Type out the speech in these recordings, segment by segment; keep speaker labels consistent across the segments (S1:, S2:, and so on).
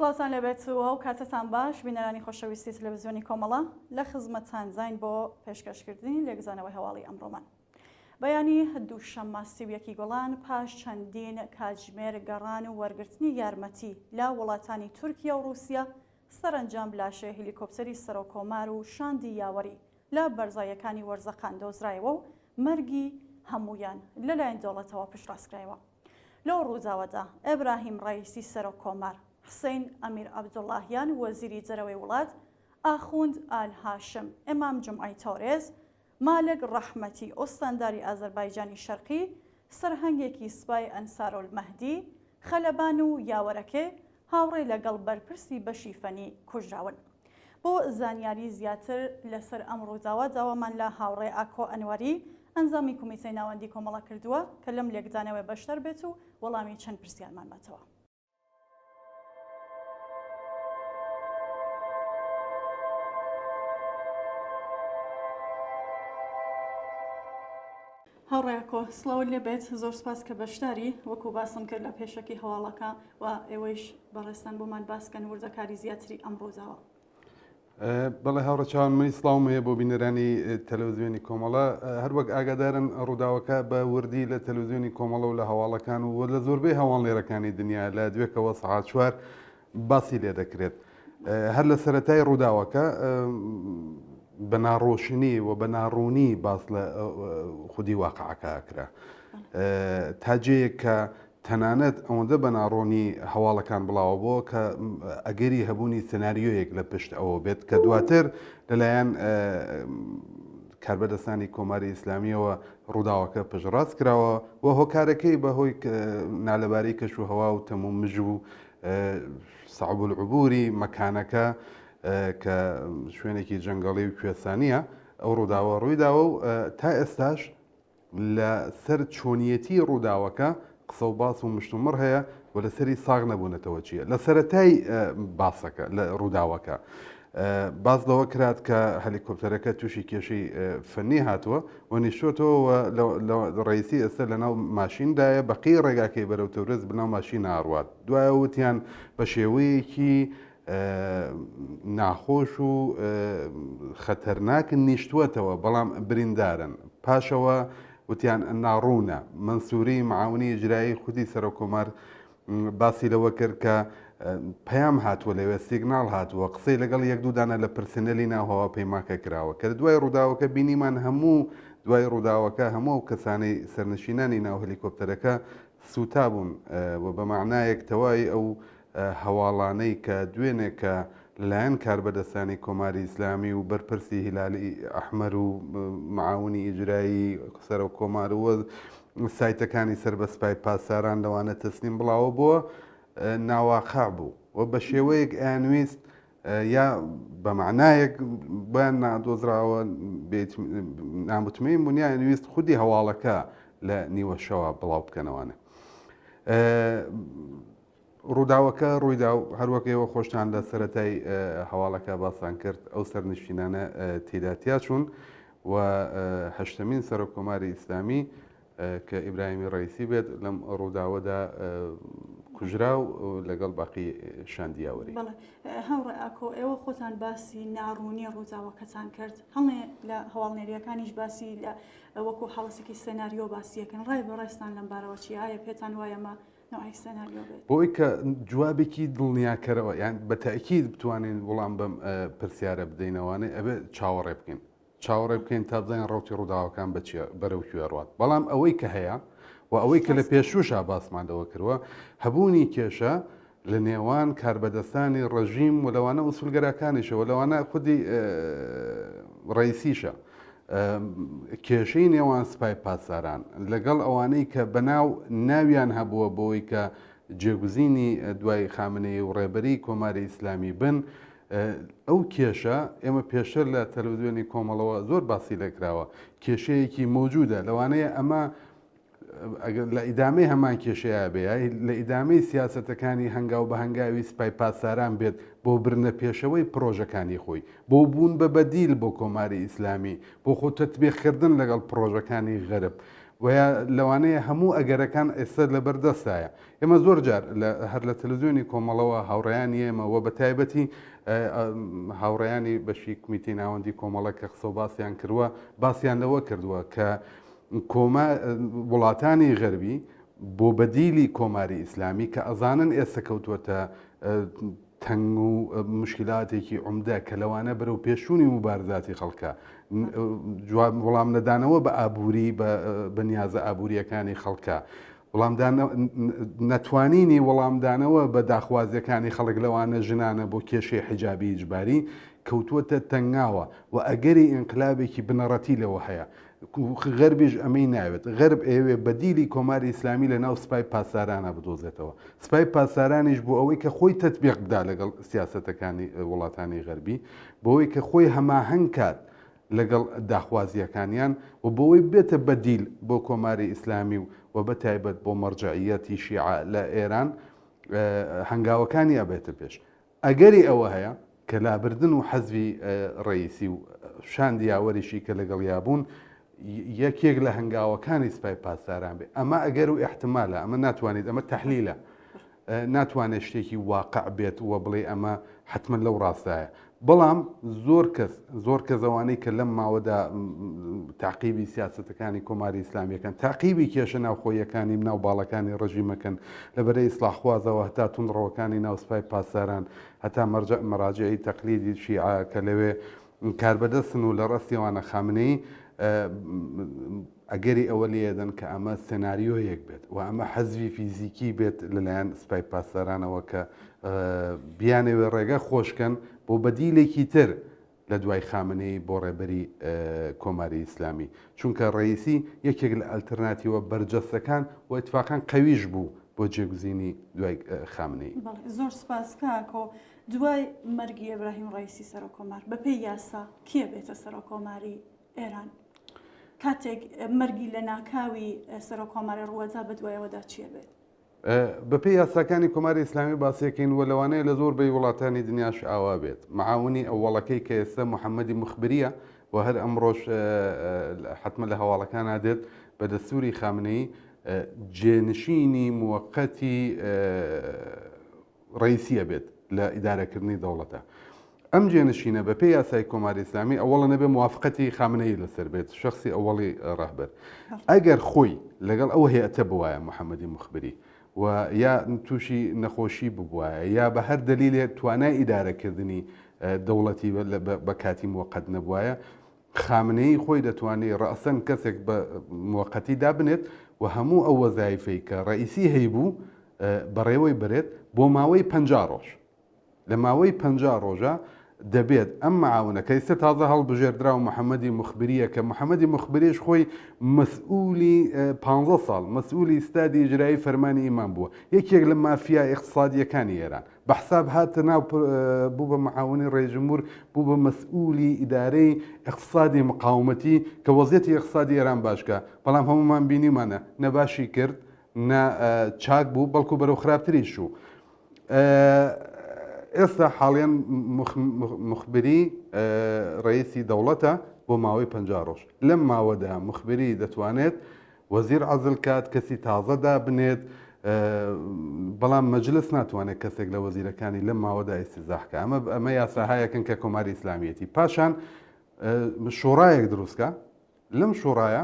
S1: سڵاتان لەبێت و ئەو کاتتان باش بینەرانی خۆشەویستی تەلەڤیزیۆنی کۆمەڵە لە خزمەتتان زین بۆ پێشکەشکردنی لێکزانەوەی هەواڵی ئەمڕۆمان. بەیانی دووشەممە 31 گۆڵان پاش چەندین کاتژمێر گەڕان و وەرگرتنی یارمەتی لە وڵاتانی تورکیا و رووسیا سەرنجام لاشێ هلیکۆپتەری سەرۆکۆمار و شاندی یاوەری لە بەرزایەکانی وەرزەقان دۆزرایەوە و مەرگی هەمویان لەلایەن دەوڵەتەوە پشتڕاستکرایەوە. لەو ڕووداوەدا ئێبراهیم ڕەئیسی سەرۆکۆمار، حسین ئەمیر عەبدوڵڵاهیان وەزیری جەرەوەی وڵات، ئاخوند ئال هاشم ئێمام جومعەی تەورێز، مالک ڕەحمەتی ئۆستانداری ئازەربایجانی شەرقی، سەرهەنگێکی سوپای ئەنسارولمەهدی، خەلەبان و یاوەرەکێ هاوڕێ لەگەڵ بەرپرسی بەشی فەنی کوژراون. بۆ زانیاری زیاتر لەسەر ئەم ڕووداوە داوامان لە هاوڕێ ئاکۆ ئەنوەری ئەنجامی کۆمیتەی ناوەندی کۆمەڵە کردووە کە لەم لێکدانەوەی بەشدار بێت و وەڵامی چەند پرسیارمان بێتەوە. هاوڕێکۆ سڵاو لێبێت، زۆر سپاس کە بەشداری وەکو باسم کرد لە پێشەکی هەواڵەکە و ئێوەیش بەڕێستان بۆمان باسکەن وردەکاری زیاتری ئەم ڕۆژاوە.
S2: بەڵێ هاوڕێچوان منی سڵاوم هەیە بۆ بینەرانی تەلەڤیزیۆنی کۆمەڵە، هەروەک ئاگادارن ڕووداوەکە بە وردی لە تەلەڤیزیۆنی کۆمەڵە و لە هەواڵەکان و لە زۆربەی هەواڵێرەکانی دنیا لە دوێکەوە سەعات 4 باسی لێ دەکرێت. هەر لە سەرەتای ڕووداوەکە بە ناڕۆشنی و بە ناڕوونی باس لە خودی واقعەکە ئەکرا، تاجەیەک کە تەنانەت ئەوەندە بە ناڕۆنی هەواڵەکان بڵاوە بۆ کە ئەگەری هەبوونی سناریۆیەک لە پشت ئەوە بێت کە دواتر لەلایەن کاربەدەستانی کۆماری ئیسلامیەوە ڕووداوەکە پشتڕاست کراوە و هۆکارەکەی بەهۆی نالەبارەی کەش و هەوا و تەموم مژ و سەعب العبوری مەکانەکە کە شوێنێکی جەنگەڵی و کوێستانیە ئەو ڕووداوە ڕوویداوە و تا ئێستاش لە سەر چۆنیەتی ڕووداوەکە قسە و باس و مشتومڕ هەیە و لەسەری ساغ نەبوونەتەوە چییە لە سەرەتای باسەکە لە ڕووداوەکە باز لەوە کرات کە هەلیکۆپتەرەکە تووشی کێشەی فەنی هاتووە و نیشتۆتەوە ڕئیسی ئێستا لەناو ماشیندایە بەقی ڕێگاکەی بەرەو تەورێز بناو ماشین ئاڕوات، دوایە وتیان بە شێوەیەکی ناخۆش و خەتەرناکن نیشتووەتەوە بەڵام بریندارن، پاشەوە وتیان ناڕوونە. منسووری معاونی ئیجرایی خودی سەرۆکۆمار باسی لەوە کرد کە پەیام هاتووە لەوێ سیگناڵ هاتووە قسەی لەگەڵ یەک دوودانە لە پرسنەلی ناوهەوا پەیماکە کراوە کە دوای ڕووداوەکە بینیمان هەموو دوای ڕووداوەکە هەموو کەسانی سەرنشینانی ناو هەلیکۆپتەرەکە سوتا بوون و بە معنایەک تەواوی ئەو هەواڵانەی کە دوێنێکە لەلایەن کاربەدەستانی کۆماری ئیسلامی و بەرپرسی هیلالی ئەحمەر و معاونی ئیجرایی سەرۆک کۆمار وە سایتەکانی سەر بە سوپای پاساران لەوانە تەسلیم بڵاوە بووە ناواقع بوو و بە شێوەیەک ئەیانویست یا بە معنایەک بۆیان نادۆزراوە ناموتمەین بوون یا ئەیانویست خودی هەواڵەکە لە نیوە شەوە بڵاو بکەنەوانە. ڕووداوەکە ڕوویدا و هەروەک ئێوە خۆشتان لە سەرەتای هەواڵەکە باسان کرد ئەو سەرنشینانە تێداتیا چوون و هەشتمین سەرۆکۆماری ئیسلامی کە ئیبراهیمی ڕەئیسی بێت لەم ڕووداوەدا کوژرا و لەگەڵ باقی شاندیاوەری.
S1: هەوڕێ ئاکۆ ئێوە خۆتان باسی ناڕوونی ڕووداوەکەتان کرد، هەڵێ لە هەواڵنێریەکانیش باسی لە وەکو هەڵسێکی سەناریۆ باسیەکەن، ڕای بەڕێستان لەم بارەوە چی ئایا پێتان وایەمە
S2: بۆی کە جوابێکی دڵنیاکەرەوە یان بە تاکید بتوانین وەڵام بەم پرسیارە بدەینەوانێ ئەبێ چاوەڕێ بکەین چاوەڕێ بکەین تا بزانین ڕەوتی ڕووداوەکان بەرەو کوێڕات، بەڵام ئەوەی کە هەیە و ئەوەی کە لە پێشوشا باسمان لەوە کردوە هەبوونی کێشە لە نێوان کاربەدەستانی ڕەژیم و لەوانە ئوسولگەرەکانیشەوە لەوانە خودی ڕئیسیشە کێشەی نێوان سوپای پاساران لەگەڵ ئەوانەی کە بەناو ناویان هەبووە بۆی کە جێگوزینی دوای خامنەی و ڕێبەری کۆماری ئیسلامی بن، ئەو کێشە ئێمە پێشتر لە تەلەڤیزیۆنی کۆمەڵەوە زۆر باسی لەکراوە کێشەیەکی موجودە لەوانەیە ئەمە لە ئیدامەی هەمان کێشەیە بێ لە ئیدامەی سیاسەتەکانی هەنگاو بە هەنگاوی سوپای پاساران بێت بۆ برنە پێشەوەی پرۆژەکانی خۆی بۆ بوون بە بەدیل بۆ کۆماری ئیسلامی بۆ خۆ تەطبیقکردن لەگەڵ پرۆژەکانی غەرب وە لەوانەیە هەموو ئەگەرەکان ئێستا لە بەردەستایە. ئێمە زۆر جار هەر لە تەلەڤیزیۆنی کۆمەڵەوە هاوڕێیانی ئێمەوە بە تایبەتی هاوڕێیانی بەشی کمیتی ناوەندی کۆمەڵە کە قسە و باسییان کردووە باسییان لەوە کردووە کە کۆمە وڵاتانی غەربی بۆ بەدیلی کۆماری ئیسلامی کە ئەزانن ئێستا کەوتووەتە تەنگ و مشکلاتێکی عومدە کە لەوانە بەرەو پێشوونی مبارزاتی خەڵکە وەڵام نەدانەوە بە ئابووری بە نیازە ئابوووریەکانی خەڵکە نەتوانینی وەڵامدانەوە بە داخوازیەکانی خەڵک لەوانە ژنانە بۆ کێشەی حیجابی ئیجباری کەوتووەتە تەنگاوە و ئەگەری ئینقلابێکی بنەڕەتی لەوە هەیە. غەربیش ئەمەی ناوێت غەرب ئێوێ بەدیلی کۆماری ئیسلامی لە ناو سوپای پاسارانە بدۆزێتەوە. سوپای پاسارانیش بۆ ئەوەی کە خۆی تەطبیق بدا لەگەڵ سیاسەتەکانی وڵاتانی غەربی بۆەوەی کە خۆی هەماهەنگ کات لەگەڵ داخوازیەکانیان و بۆەوەی بێتە بەدیل بۆ کۆماری ئیسلامی و بە تایبەت بۆ مەرجعیەتی شیعە لە ئێران هەنگاوەکانی ئەبێتە پێش. ئەگەری ئەوە هەیە کە لابردن و حەزبی ڕئیسی و شاندی یاوەریشی کە لەگەڵ یابوون یەکێک لە هەنگاوەکانی سوپای پاسداران بێ. ئەمە ئەگەر و احتمالە ئەمە ناتوانێت ئەمە تەحلیلە ناتوانێت شتێکی واقع بێت وە بڵێ ئەمە حتمما لەو ڕاستایە. بەڵام زۆر کەس ئەوانەی کە لەم ماوەدا تاقیبی سیاسەتەکانی کۆماری ئیسلامیەکەن تاقیبی کێشە ناوخۆیەکانی ناو باڵەکانی ڕژیمەکەن لەبەرەی ئیسلاحخوازەوە هەتا توندڕەوەکانی ناو سوپای پاسداران هەتا مەراجعی تەقلیدی شیعە کە لەوێ کاربەدەستن و لە ڕاستیەوانە خامنەی ئەگەری ئەوە لێدەن کە ئەمە سناریۆیەک بێت و ئەمە حەزوی فیزیکی بێت لەلایەن سوپای پاسدارانەوە کە بیانەوێ ڕێگە خۆشکەن بۆ بەدیلێکی تر لە دوای خامنەی بۆ ڕێبەری کۆماری ئیسلامی چونکە ڕئیسی یەکێک لە ئەلتەرناتیوە بەرجەستەکان و ئیتفاقاً قەویش بوو بۆ جێگوزینی دوای خامنەی.
S1: زۆر سپاس کاکۆ. دوای مەرگی ئیبراهیم ڕئیسی سەرۆکۆمار بەپێی یاسا کێ بێتە سەرۆکۆماری ئێران؟ کاتێک مەرگی لە ناکاوی سەرۆکۆماری ڕووەدا بە دوایەوەدا چیە بێت؟
S2: بەپێی یاساکانی کۆماری ئیسلامی باسیەکەین وە لەوانەیە لە زۆر بەی وڵاتانی دنیاش ئاوا بێت. معاونی ئەوڵەکەی کە ئێستا محەممەدی مخبریە و هەر ئەمڕۆژ حتممە لە هەواڵەکان نادێت بە دەستوری خامنەی جێنشینی موقەتی ڕئیسیە بێت لە ئیدارەکردنی دەوڵەتە. ئەم جێنشینە بەپێی یاسای کۆماری ئیسلامی ئەوڵە نەبێ موافقەتی خامنەی لەسەر بێت شخصی ئەوڵی ڕاهبەر. ئەگەر خۆی لەگەڵ ئەوە هەیەتە بوایە محەممەدی مخبری و یا تووشی نەخۆشی ببووە یا بە هەر دلیلێ توانای ئیدارەکردنی دەوڵەتی بە کاتی موقەت نەبووایە خامنەی خۆی دەتوانێت ڕەسەن کەسێک بە موقەتی دابنێت و هەموو ئەو وەزایفەی کە ڕئیسی هەیبوو بەڕێوەی برێت بۆ ماوەی 50 ڕۆژ. لە ماوەی 50 ڕۆژە دەبێت ئەم معاونە کە ئێستا تازە هەڵبژێردرا و محەممەدی مخبریە کە محەممەدی مخبریش خۆی مەسئولی 15 ساڵ مەسئولی ئستادی ئیجرایی فەرمانی ئیمان بووە یەکێک لە مافیا اقتصادیەکانی ئێران بەحساب هاتە ناو بوو بە معاونی ڕێژمهور بوو بە مەسئولی ئیدارەی اقتصادی مقاومەتی کە وەزیەتی اقتصادی ئێران باشکە بەڵام هەمومان بینیمانە نەباشی کرد نە چاک بوو بەڵکو بەرەو خراپتریش و ئێستا حاڵیان مخبری ڕئیسی دەوڵەتە بۆ ماوەی 50 ڕۆژ. لەم ماوەدا مخبری دەتوانێت وەزیر عەزل کات کەسی تازەدا بنێت بەڵام مەجلس ناتوانێت کەسێک لە وەزیرەکانی لەم ماوەدا ئیستیزاحکە. ئەمە یاساهایەکن کە کۆماری ئیسلامیەتی پاشان شۆڕایەک دروستکە لەم شۆڕایە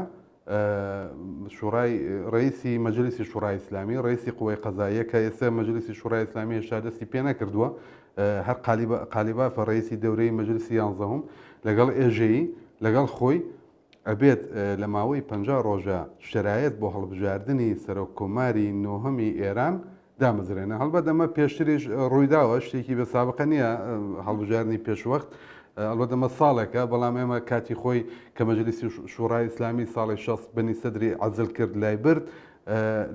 S2: شوڕای ڕئیسی مەجلیسی شوڕای ئیسلامی ڕئیسی قووەی قەزاییە کە ئێستا مەجلیسی شوڕای ئیسلامی هێشتا دەستی پێ نەکردووە هەر قالیبافە ڕئیسی دەورەی مەجلیسی 11 لەگەڵ ئێژەیی لەگەڵ خۆی ئەبێت لە ماوەی 50 ڕۆژە شرایەت بۆ هەڵبژاردننی سەرۆککۆماری نۆهەمی ئێران دامەزرێنە. هەڵبەت ئەمە پێشتریش ڕوویداوە شتێکی بە سابقە نییە هەڵبژاردننی پێشوەخت ئەلبەتە ئەمە ساڵێکە بەڵام ئێمە کاتی خۆی کە مەجلیسی شوڕای ئیسلامی ساڵی 60 بنی سەدری عەزل کرد لای برد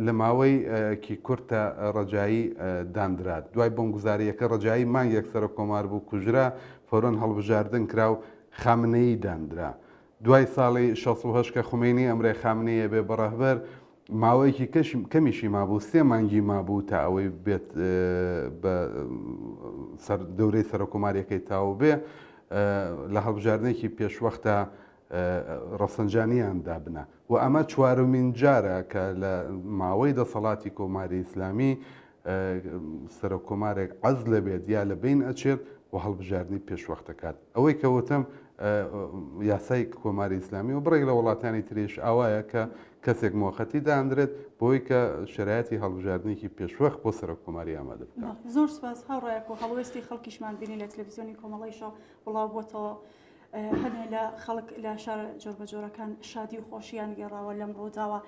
S2: لە ماوەی کی کورتە ڕەجایی دانرات. دوای بۆمگوزاریەکە ڕەجایی مانگێک سەرۆککۆمار بوو کوژرا فەورەن هەڵبژاردن کرا و خامنەیی دانرا. دوای ساڵی 68 کە خومێنی ئەمرێ خامنەیە بێ بەڕەهبەر ماوەیەکی کەمیشی مابوو 3 مانگی مابوو تا ئەوەی بێت بە دەورەی سەرۆککۆماریەکەی تاو بێ لە هەڵبژاردنێکی پێشوەختە ڕەفسەنجانیان دابنا و ئەمە چوارمین جارە کە لە ماوەی دەسەڵاتی کۆماری ئیسلامی سەرۆک کۆمارێک عەز لە بێت یا لە بین ئەچێت و هەڵبژاردننی پێشوەختەکات ئەوەی کەوتم یاسای کۆماری ئیسلامی و بڕێک لە وڵاتانی تریش ئاوایە کە کەسێک مۆخەتی دادرێت بۆی کە شرایەتی هەڵبژاردنێکی پێشوەخت بۆ سەرۆک کۆماری ئامادە بکات.
S1: زۆر سپاس هاوڕێک و هەڵوێستی خەڵکیشمان بینی لە تەلەڤیزیۆنی کۆمەڵیشەوە وڵاو بۆتەوە هەنێ لە خەڵک لە شار جۆربەجۆرەکان شادی و خۆشییان گێڕاوە لەم ڕۆداوە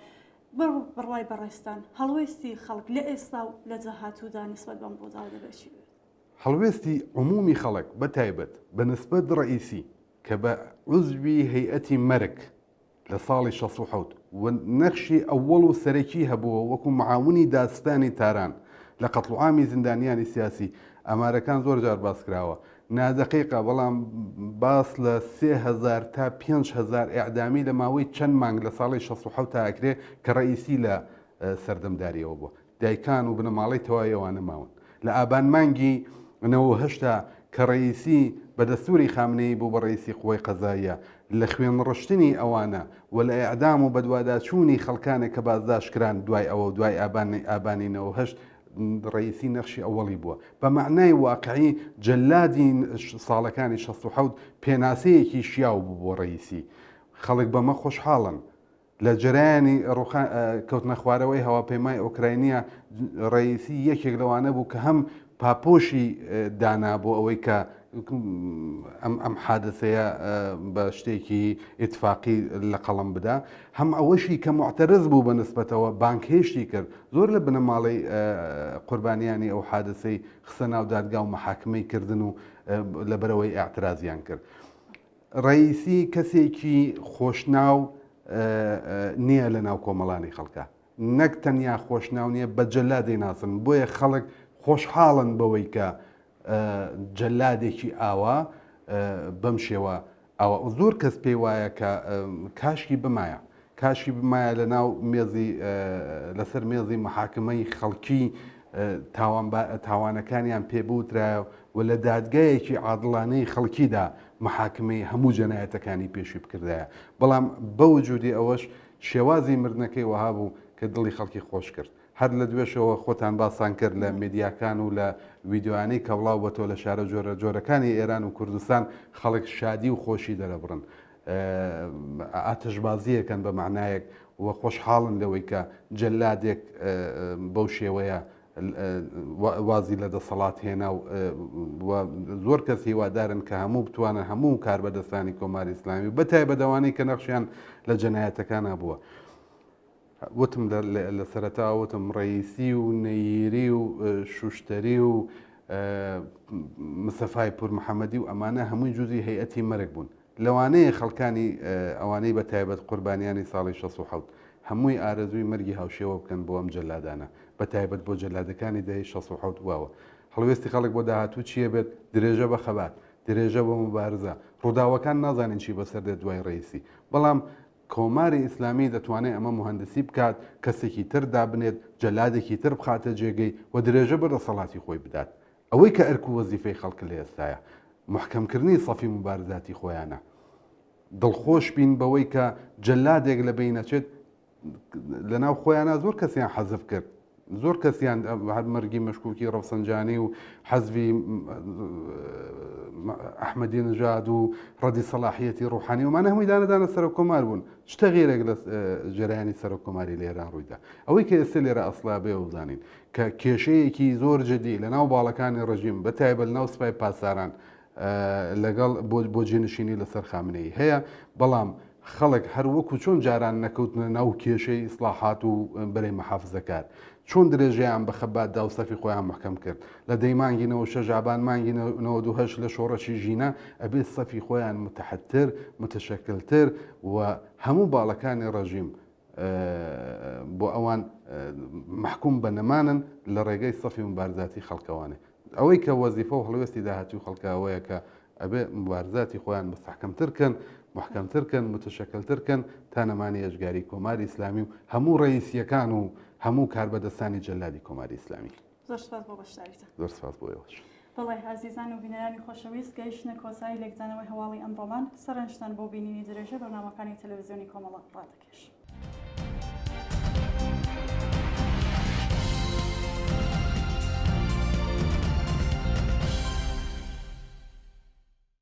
S1: بڕوای بەڕێستان هەڵوێستی خەڵک لە ئێستا و لە جەهاتوودا نسبەت بەم ڕۆداوە دەبێت.
S2: هەڵوێستی عمومی خەڵک بە تایبەت بە نسبەت ڕئیسی کە بە عوزبی هەیئەتی مەرگ لە ساڵی 1960 و نەخشی ئەوەڵ و سەرەکی هەبووە وەکو معاونی داستانی تاران لە قەتڵعامی زیندانیانی سیاسی ئەمارەکان زۆر جار باس کراوە نادەقیقە بەڵام باس لە 3000 تا 5000 ئیعدامی لە ماوەی چەند مانگ لە ساڵی 1960 تا ئەکرێ کە ڕئیسی لە سەردەمداریەوە بووە دایکان و بنەماڵی تەوایەوانە ماون لە ئابان مانگی 1970 کە ڕئیسی بە دەستوری خامنەی بوو بە ڕئیسی قووەی قەزاییە لە خوێن ڕشتنی ئەوانە و لە ئیعدام و بەدواداچوونی خەڵکانێک کە بازداشتکران دوای ئەوە دوای ئابانی 1970 ڕئیسی نەخشی ئەوەڵی بووە بە معنای واقعی جەلادی ساڵەکانی 1960 پێناسەیەکی شیاو بوو بۆ ڕئیسی خەڵک بەمە خۆشحاڵن لە جەرایانی کەوتنە خوارەوەی هەواپەیمای ئۆکراینیە ڕئیسی یەکێک لەوانە بوو کە هەم پاپۆشی دانا بۆ ئەوەی کە ئەم حادثەیە بە شتێکی ئیتفاقی لە قەڵم بدا هەم ئەوەشی کە معتەرز بوو بە نسبەتەوە بانکهێشتی کرد زۆر لە بنەماڵی قوربانیانی ئەو حادثەی خسە ناو دادگا و مەحاکمەی کردن و لەبەرەوەی ئاعترازیان کرد ڕئیسی کەسێکی خۆشناو نییە لە ناو کۆمەڵانی خەڵکە نەک تەنیا خۆشناو نییە بە جەلادەی ناسن بۆیە خەڵک خۆشحاڵن بەوەی کە جەلادێکی ئاوا بەم شێوە ئەوە زۆر کەس پێی وایە کە کاشکی بمایە لە ناو مێزی لەسەر مێزی مەحاکمەی خەڵکی تاوانەکانیان پێبووترایە و لە دادگایەکی عادڵانەی خەڵکیدا مەحاکمەی هەموو جەنایەتەکانی پێشی بکردایە بەڵام بەوجودی ئەوەش شێوازی مردنەکەی وەها بوو کە دڵی خەڵکی خۆش کرد هەر لە دوێشەوە خۆتان باسان کرد لە میدیاکان و لە ویددیوانەی کە بڵاو بەتۆ لە شارە جۆرەکانی ئێران و کوردستان خەڵک شادی و خۆشی دەرەبڕن ئاتەشبازیەکەن بە معنایەک وە خۆشحاڵن لەوەی کە جەلادێک بەو شێوەیە وازی لە دەسەڵات هێنا و زۆر کەس هیوادارن کە هەموو بتوانن هەموو کار بەدەستانی کۆماری ئیسلامی و بەتای بەدەوانەی کە نەخشیان لە جەنایەتەکانە بووە وتم لە سەرەتا وتم ڕئیسی و نەیری و شوشتەری و مستەفای پور محەممەدی و ئەمانە هەمووی جوزی هەیئەتی مەرگ بوون لەوانەیە خەڵکانی ئەوانەی بە تایبەت قوربانیانی ساڵی 1960 هەمووی ئارەزووی مەرگی هاوشێوە بکەن بۆ ئەم جەلادانە بە تایبەت بۆ جەلادەکانی دەهەی 1960 واوە هەڵوێستی خەڵک بۆ داهاتوو چیە بێت درێژە بە خەبات درێژە بە مبارزە ڕووداوەکان نازانین چی بەسەر دێت دوای ڕئیسی بەڵام کۆماری ئیسلامی دەتوانێت ئەمە مهندسی بکات کەسێکی تر دابنێت جەلادێکی تر بخاتە جێگەی و درێژە بە دەسەڵاتی خۆی بدات ئەوەی کە ئەرک و وەزیفەی خەڵک لە ئێستایە محکەمکردنی سەفی مبارزاتی خۆیانە دڵخۆش بین بەوەی کە جەلادێک لە بینەچێت لەناو خۆیانە زۆر کەسیان حەزف کرد زۆر کەسیان هەر مەرگی مەشکوکی ڕەفسەنجانی و حەزبی ئەحمەدی نژاد و ڕەدی سەلاحیەتی ڕوحانی ومانە هەمووی دانەدانە سەرۆک کۆمار بوون شتە غیرێک لە جەرایانی سەرۆک کۆماری لە ئێران ڕوویدا ئەوەی کە ئێستا لێرە ئەسڵا بێ وزانین کە کێشەیەکی زۆر جدی لە ناو باڵەکانی ڕژیم بەتایبەت لە ناو سوپای پاساران لەگەڵ بۆ جێنشینی لەسەر خامنەی هەیە بەڵام خەڵک هەر وەکو چۆن جاران نەکەوتنە ناو کێشەی ئیسلاحات و بەرەی مەحافزەکار چۆن درێژیان بە خەباتدا و سەفی خۆیان محکەم کرد لە دەیمانگینەوە شەژابان مانگی 1992 لە شۆڕەشی ژینە ئەبێت سەفی خۆیان متحەتر متشەکلتر و هەموو باڵەکانی ڕەژیم بۆ ئەوان محکوم بە نەمانن لە ڕێگەی سەفی مبارزاتی خەڵکەوانێ ئەوەی کە وەزیفە و هەڵوێستی داهاتوی خەڵکەوەیە کە ئەبێ مبارزاتی خۆیان مستحکەمترکەن محکەمترکەن متشەکلترکەن تا نەمانی ئەژگاری کۆماری ئیسلامی و هەموو ڕئیسیەکان و هەموو کاربەدەستانی جەلادی کۆماری ئیسلامی
S1: زۆر سپاس بۆ بەشداریتان
S2: زۆر سپاس بۆ ئێوەش
S1: بەڵێ عزیزان و بینەرانی خۆشەویست گەیشتنە کۆتایی لێکدانەوەی هەواڵی ئەمڕۆمان سەرنجتان بۆ بینینی درێژە بەرنامەکانی تەلەڤیزیۆنی کۆمەڵە ڕادەکەش.